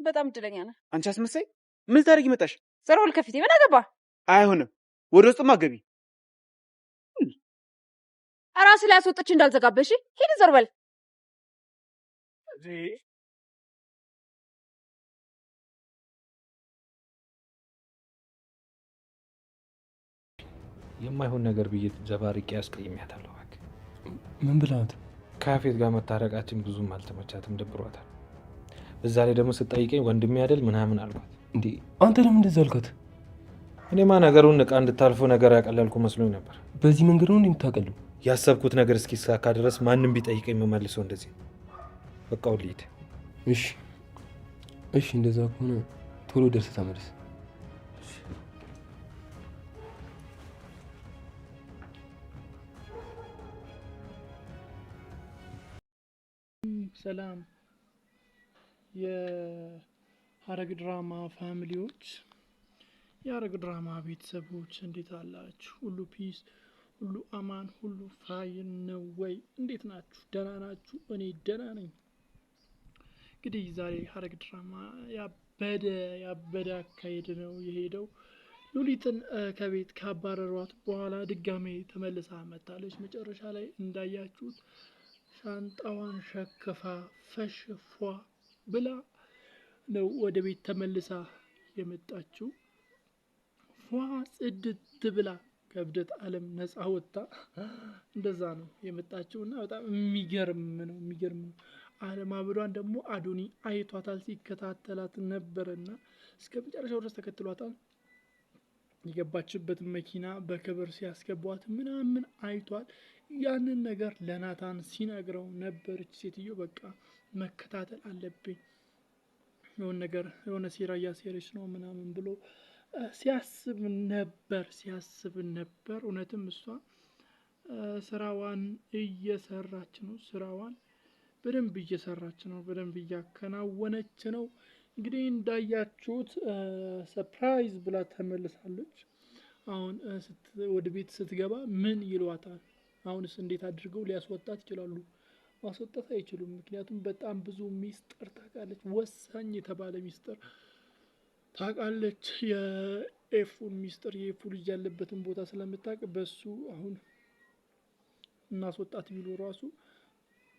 በጣም እድለኛ ነህ አንቺ አስመሳይ ምን ታደርጊ መጣሽ ዘሮል ከፊቴ ምን አገባ አይሆንም ወደ ውስጥማ ገቢ ራስ ላይ አስወጥቼ እንዳልዘጋበሽ ሂድ ዘርበል የማይሆን ነገር ብዬ ዘባርቄ ያስቀይሜያታለሁ ምን ብላት ካፌት ጋር መታረቃችን ብዙም አልተመቻትም ደብሯታል በዛ ላይ ደግሞ ስጠይቀኝ ወንድሜ አይደል ምናምን አልኳት እንዴ አንተ ለምን እንደዛ አልካት እኔማ ነገሩን ዕቃ እንድታልፈው ነገር ያቀለልኩ መስሎኝ ነበር በዚህ መንገድ ነው እንደምታቀለው ያሰብኩት ነገር እስኪሳካ ድረስ ማንንም ቢጠይቀኝ መመልሰው እንደዚህ በቃው ልሂድ እሺ እንደዛ ከሆነ ቶሎ ደርሰህ ተመለስ ሰላም የሐረግ ድራማ ፋሚሊዎች የሐረግ ድራማ ቤተሰቦች እንዴት አላችሁ ሁሉ ፒስ ሁሉ አማን ሁሉ ፋይን ነው ወይ እንዴት ናችሁ ደህና ናችሁ እኔ ደህና ነኝ እንግዲህ ዛሬ ሐረግ ድራማ ያበደ አካሄድ ነው የሄደው ሉሊትን ከቤት ካባረሯት በኋላ ድጋሜ ተመልሳ መጣለች መጨረሻ ላይ እንዳያችሁት ሻንጣዋን ሸክፋ ፈሽፏ ብላ ነው ወደ ቤት ተመልሳ የመጣችው ፏ ጽድት ብላ ከብደት ዓለም ነፃ ወጣ እንደዛ ነው የመጣችው እና በጣም የሚገርም ነው አለማብዷን ደግሞ አዶኒ አይቷታል ሲከታተላት ነበርና እስከ መጨረሻው ድረስ ተከትሏታል የገባችበት መኪና በክብር ሲያስገቧት ምናምን አይቷል ያንን ነገር ለናታን ሲነግረው ነበርች ሴትዮ በቃ መከታተል አለብኝ የሆነ ሴራ እያሴረች ነው ምናምን ብሎ ሲያስብ ነበር እውነትም እሷ ስራዋን እየሰራች ነው ስራዋን በደንብ እየሰራች ነው በደንብ እያከናወነች ነው እንግዲህ እንዳያችሁት ሰርፕራይዝ ብላ ተመልሳለች አሁን ወደ ቤት ስትገባ ምን ይሏታል አሁንስ እንዴት አድርገው ሊያስወጣት ይችላሉ ማስወጣት አይችሉም ምክንያቱም በጣም ብዙ ሚስጥር ታውቃለች ወሳኝ የተባለ ሚስጥር ታውቃለች የኤፉን ሚስጥር የኤፉ ልጅ ያለበትን ቦታ ስለምታውቅ በሱ አሁን እናስወጣት ቢሉ ራሱ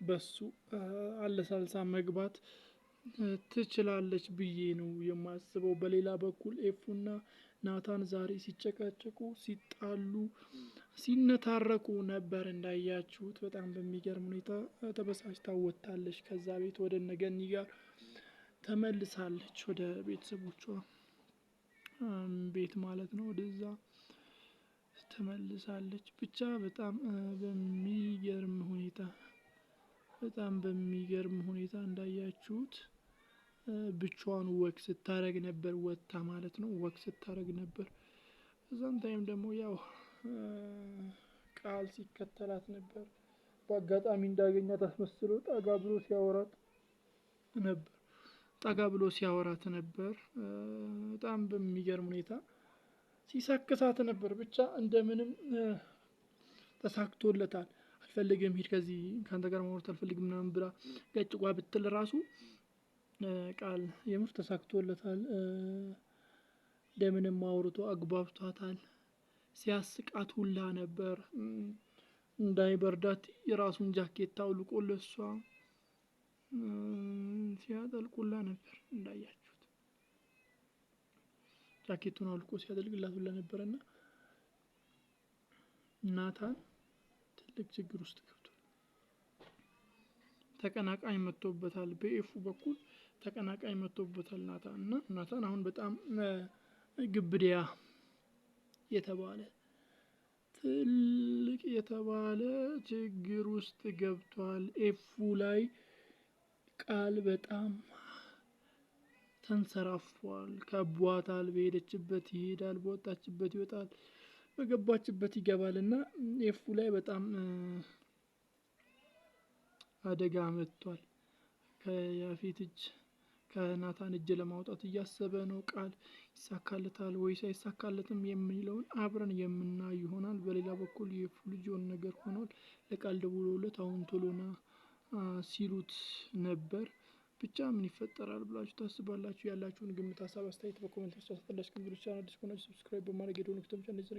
በሱ አለሳልሳ መግባት ትችላለች ብዬ ነው የማስበው በሌላ በኩል ኤፉና ናታን ዛሬ ሲጨቃጨቁ ሲጣሉ ሲነታረኩ ነበር እንዳያችሁት በጣም በሚገርም ሁኔታ ተበሳጭታ ወጣለች ከዛ ቤት ወደ ነገኒ ጋር ተመልሳለች ወደ ቤተሰቦቿ ቤት ማለት ነው ወደዛ ተመልሳለች ብቻ በጣም በሚገርም ሁኔታ እንዳያችሁት ብቻዋን ወክ ስታረግ ነበር ወጣ ማለት ነው ወክ ስታረግ ነበር እዛም ታይም ደግሞ ያው ቃል ሲከተላት ነበር በአጋጣሚ እንዳገኛት አስመስሎ ጠጋ ብሎ ሲያወራት ነበር በጣም በሚገርም ሁኔታ ሲሳከሳት ነበር ብቻ እንደምንም ተሳክቶለታል አልፈልግም ሂድ ከዚህ ካንተ ጋር ማውራት አልፈልግም ምናምን ብላ ገጭቋ ብትል ራሱ ቃል የምር ተሳክቶለታል እንደምንም አውርቶ አግባብቷታል ሲያስቃት ሁላ ነበር እንዳይበርዳት የራሱን ጃኬት አውልቆ ለሷ ሲያጠልቁላ ነበር እንዳያችሁት ጃኬቱን አውልቆ ሲያጠልቅላት ሁላ ነበርና ናታን ትልቅ ችግር ውስጥ ገብቷል ተቀናቃኝ መጥቶበታል በኤፉ በኩል ተቀናቃኝ መጥቶበታል ናታን አሁን በጣም ግብዲያ የተባለ ትልቅ የተባለ ችግር ውስጥ ገብቷል ኤፉ ላይ ቃል በጣም ተንሰራፏል ከቧታል በሄደችበት ይሄዳል በወጣችበት ይወጣል በገባችበት ይገባልና ኤፉ ላይ በጣም አደጋ መጥቷል ከያፌት እጅ ከናታን እጅ ለማውጣት እያሰበ ነው ቃል ይሳካለታል ወይስ አይሳካለትም የሚለውን አብረን የምናይ ይሆናል በሌላ በኩል የኤፉ ልጅ የሆነ ነገር ሆኗል ለቃል ደውሎለት አሁን ቶሎና ሲሉት ነበር ብቻ ምን ይፈጠራል ብላችሁ ታስባላችሁ? ያላችሁን ግምት፣ ሀሳብ፣ አስተያየት በኮሜንት አስተያየት ታስቀምጡ። ቻናል ዲስኮኔክት ሰብስክራይብ በማድረግ የደወል ምልክቱን ተጭናችሁ